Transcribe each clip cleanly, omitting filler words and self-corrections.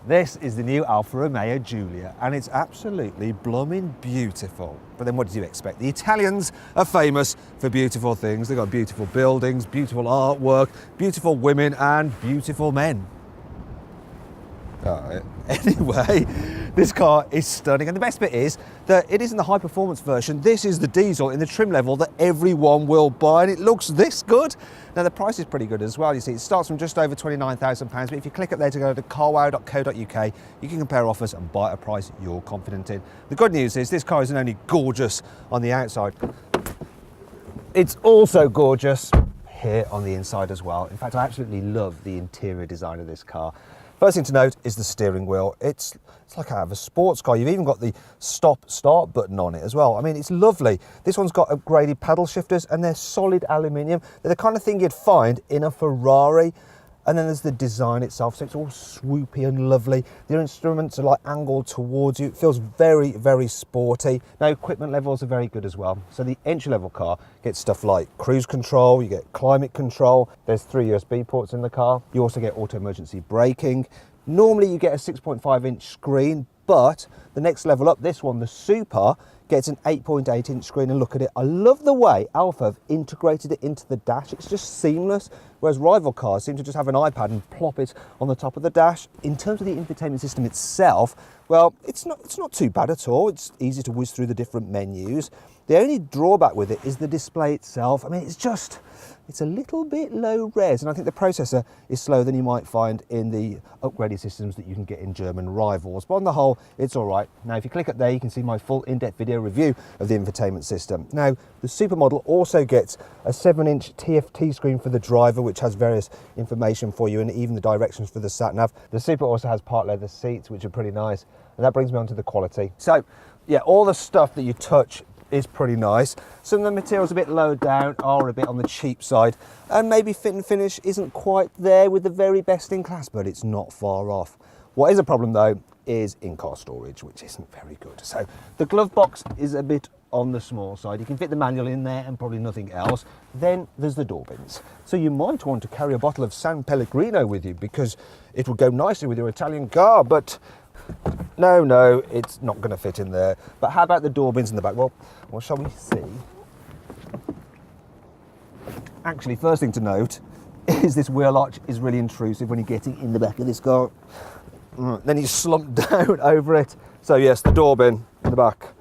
This is the new Alfa Romeo Giulia, and it's absolutely blooming beautiful. But then what did you expect? The Italians are famous for beautiful things. They've got beautiful buildings, beautiful artwork, beautiful women, and beautiful men. Anyway, this car is stunning, and the best bit is that it isn't the high performance version. This is the diesel in the trim level that everyone will buy, and it looks this good. Now the price is pretty good as well. You see, it starts from just over £29,000, but if you click up there to go to carwow.co.uk, you can compare offers and buy at a price you're confident in. The good news is this car isn't only gorgeous on the outside, it's also gorgeous here on the inside as well. In fact, I absolutely love the interior design of this car. First thing to note is the steering wheel. It's like out of a sports car. You've even got the stop-start button on it as well. I mean, it's lovely. This one's got upgraded paddle shifters, and they're solid aluminium. They're the kind of thing you'd find in a Ferrari. And then there's the design itself, so it's all swoopy and lovely. The instruments are like angled towards you. It feels very, very sporty. Now, equipment levels are very good as well. So the entry-level car gets stuff like cruise control, you get climate control, there's 3 USB ports in the car. You also get auto emergency braking. Normally you get a 6.5-inch screen, but the next level up, this one, the Super, gets an 8.8-inch screen, and look at it. I love the way Alfa have integrated it into the dash. It's just seamless, whereas rival cars seem to just have an iPad and plop it on the top of the dash. In terms of the infotainment system itself, well, it's not too bad at all. It's easy to whiz through the different menus. The only drawback with it is the display itself. I mean, it's a little bit low res, and I think the processor is slower than you might find in the upgraded systems that you can get in German rivals. But on the whole, it's all right. Now, if you click up there, you can see my full in-depth video review of the infotainment system. Now, the Super model also gets a 7-inch TFT screen for the driver, which has various information for you and even the directions for the sat-nav. The Super also has part leather seats, which are pretty nice. And that brings me on to the quality. So, yeah, all the stuff that you touch is pretty nice. Some of the materials a bit low down are a bit on the cheap side, and maybe fit and finish isn't quite there with the very best in class, but it's not far off. What is a problem though is in-car storage, which isn't very good. So the glove box is a bit on the small side. You can fit the manual in there and probably nothing else. Then there's the door bins. So you might want to carry a bottle of San Pellegrino with you because it will go nicely with your Italian car, but no, it's not going to fit in there. But how about the door bins in the back? Well, what shall we see? Actually, first thing to note is this wheel arch is really intrusive when you're getting in the back of this car. Then you slump down over it. So yes, the door bin in the back,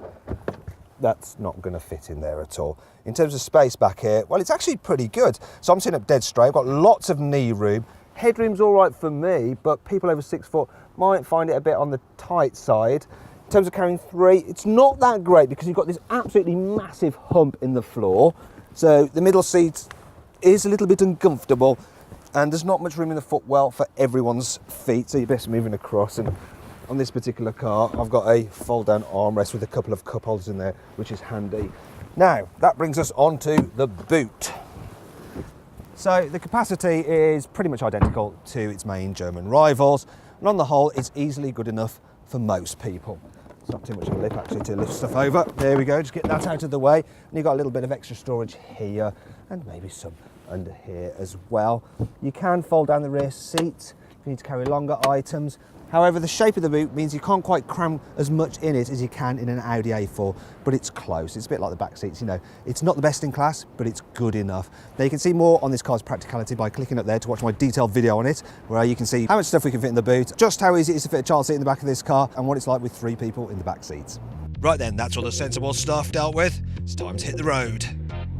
that's not going to fit in there at all. In terms of space back here, well, it's actually pretty good. So I'm sitting up dead straight. I've got lots of knee room. Headroom's all right for me, but people over 6 foot might find it a bit on the tight side. In terms of carrying 3, it's not that great because you've got this absolutely massive hump in the floor. So the middle seat is a little bit uncomfortable, and there's not much room in the footwell for everyone's feet, so you're best moving across. And on this particular car, I've got a fold-down armrest with a couple of cup holders in there, which is handy. Now, that brings us on to the boot. So the capacity is pretty much identical to its main German rivals, and on the whole, it's easily good enough for most people. It's not too much of a lip actually to lift stuff over. There we go, just get that out of the way. And you've got a little bit of extra storage here, and maybe some under here as well. You can fold down the rear seat if you need to carry longer items. However, the shape of the boot means you can't quite cram as much in it as you can in an Audi A4, but it's close. It's a bit like the back seats, you know. It's not the best in class, but it's good enough. Now you can see more on this car's practicality by clicking up there to watch my detailed video on it, where you can see how much stuff we can fit in the boot, just how easy it is to fit a child seat in the back of this car, and what it's like with 3 people in the back seats. Right then, that's all the sensible stuff dealt with. It's time to hit the road.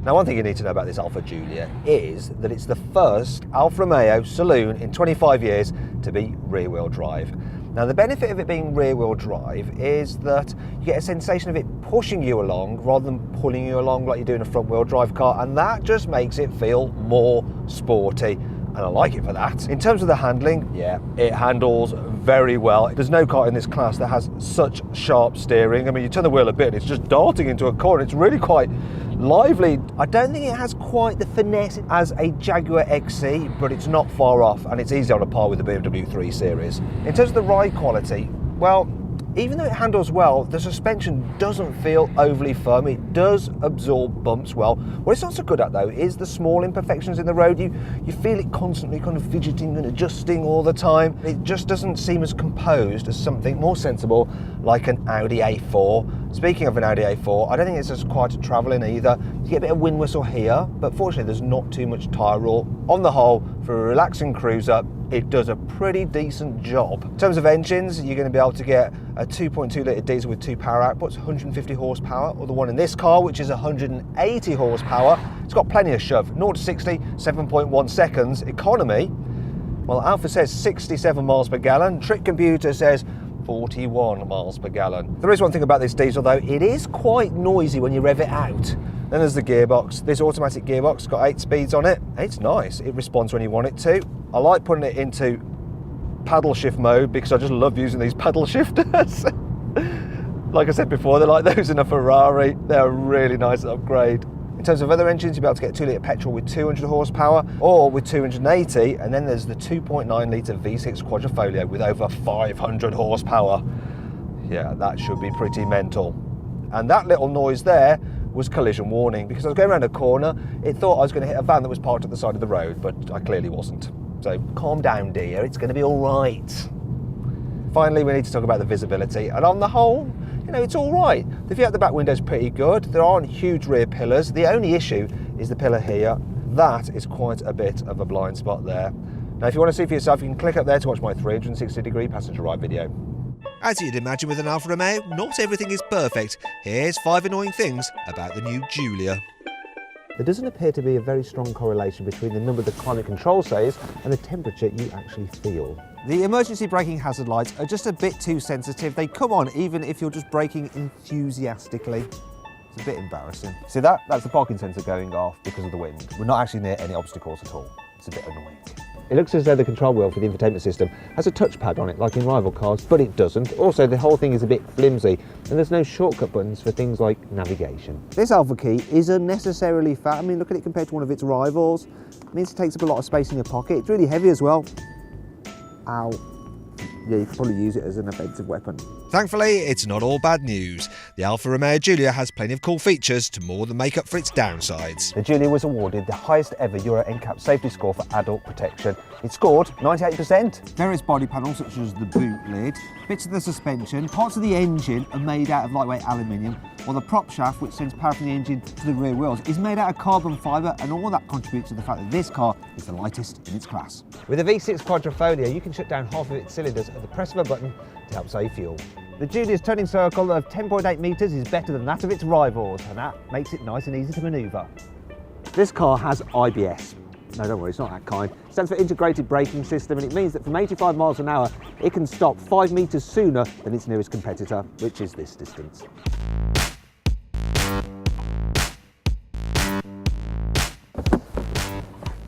Now, one thing you need to know about this Alfa Giulia is that it's the first Alfa Romeo Saloon in 25 years to be rear-wheel drive. Now, the benefit of it being rear-wheel drive is that you get a sensation of it pushing you along rather than pulling you along like you do in a front-wheel drive car, and that just makes it feel more sporty, and I like it for that. In terms of the handling, yeah, it handles very well. There's no car in this class that has such sharp steering. I mean, you turn the wheel a bit, it's just darting into a corner. It's really quite lively. I don't think it has quite the finesse as a Jaguar XC, but it's not far off, and it's easily on a par with the BMW 3 Series. In terms of the ride quality, well, even though it handles well, the suspension doesn't feel overly firm. It does absorb bumps well. What it's not so good at though is the small imperfections in the road. You feel it constantly kind of fidgeting and adjusting all the time. It just doesn't seem as composed as something more sensible like an Audi A4. Speaking of an Audi A4, I don't think it's as quiet to travel in either. You get a bit of wind whistle here, but fortunately there's not too much tyre roll. On the whole, for a relaxing cruiser, it does a pretty decent job. In terms of engines, you're going to be able to get a 2.2 litre diesel with 2 power outputs, 150 horsepower, or the one in this car, which is 180 horsepower. It's got plenty of shove. 0 to 60, 7.1 seconds. Economy, well, Alfa says 67 miles per gallon. Trick Computer says 41 miles per gallon. There is one thing about this diesel though, it is quite noisy when you rev it out. Then there's the gearbox. This automatic gearbox got 8 speeds on it. It's nice. It responds when you want it to. I like putting it into paddle shift mode because I just love using these paddle shifters. Like I said before, they're like those in a Ferrari. They're a really nice upgrade. In terms of other engines, you'll be able to get 2 litre petrol with 200 horsepower or with 280, and then there's the 2.9 litre V6 Quadrifoglio with over 500 horsepower. Yeah, that should be pretty mental. And that little noise there was collision warning, because I was going around a corner, it thought I was going to hit a van that was parked at the side of the road, but I clearly wasn't. So calm down, dear, it's going to be all right. Finally, we need to talk about the visibility, and on the whole, you know, it's all right. The view out the back window is pretty good. There aren't huge rear pillars. The only issue is the pillar here. That is quite a bit of a blind spot there. Now, if you want to see for yourself, you can click up there to watch my 360-degree passenger ride video. As you'd imagine with an Alfa Romeo, not everything is perfect. Here's 5 annoying things about the new Giulia. There doesn't appear to be a very strong correlation between the number the climate control says and the temperature you actually feel. The emergency braking hazard lights are just a bit too sensitive. They come on even if you're just braking enthusiastically. It's a bit embarrassing. See that? That's the parking sensor going off because of the wind. We're not actually near any obstacles at all. It's a bit annoying. It looks as though the control wheel for the infotainment system has a touchpad on it, like in rival cars, but it doesn't. Also, the whole thing is a bit flimsy, and there's no shortcut buttons for things like navigation. This Alfa key is unnecessarily fat. I mean, look at it compared to one of its rivals. It means it takes up a lot of space in your pocket. It's really heavy as well. Ow. Yeah, you could probably use it as an offensive weapon. Thankfully, it's not all bad news. The Alfa Romeo Giulia has plenty of cool features to more than make up for its downsides. The Giulia was awarded the highest ever Euro NCAP safety score for adult protection. It scored 98%. Various body panels such as the boot lid, bits of the suspension, parts of the engine are made out of lightweight aluminium, while the prop shaft, which sends power from the engine to the rear wheels, is made out of carbon fibre, and all that contributes to the fact that this car is the lightest in its class. With a V6 Quadrifoglio, you can shut down half of its cylinders at the press of a button to help save fuel. The Giulia's turning circle of 10.8 metres is better than that of its rivals, and that makes it nice and easy to manoeuvre. This car has IBS. No, don't worry, it's not that kind. It stands for Integrated Braking System, and it means that from 85 miles an hour, it can stop 5 metres sooner than its nearest competitor, which is this distance.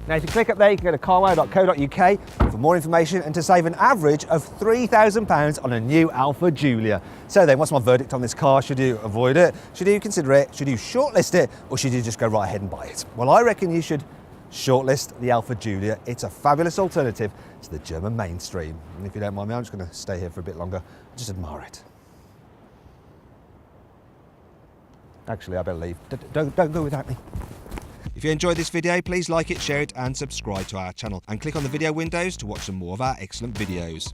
Now, if you click up there, you can go to carwow.co.uk for more information and to save an average of £3,000 on a new Alfa Giulia. So then, what's my verdict on this car? Should you avoid it? Should you consider it? Should you shortlist it? Or should you just go right ahead and buy it? Well, I reckon you should shortlist the Alfa Giulia. It's a fabulous alternative to the German mainstream. And if you don't mind me, I'm just going to stay here for a bit longer. Just admire it. Actually, I better leave. Don't go without me. If you enjoyed this video, please like it, share it and subscribe to our channel, and click on the video windows to watch some more of our excellent videos.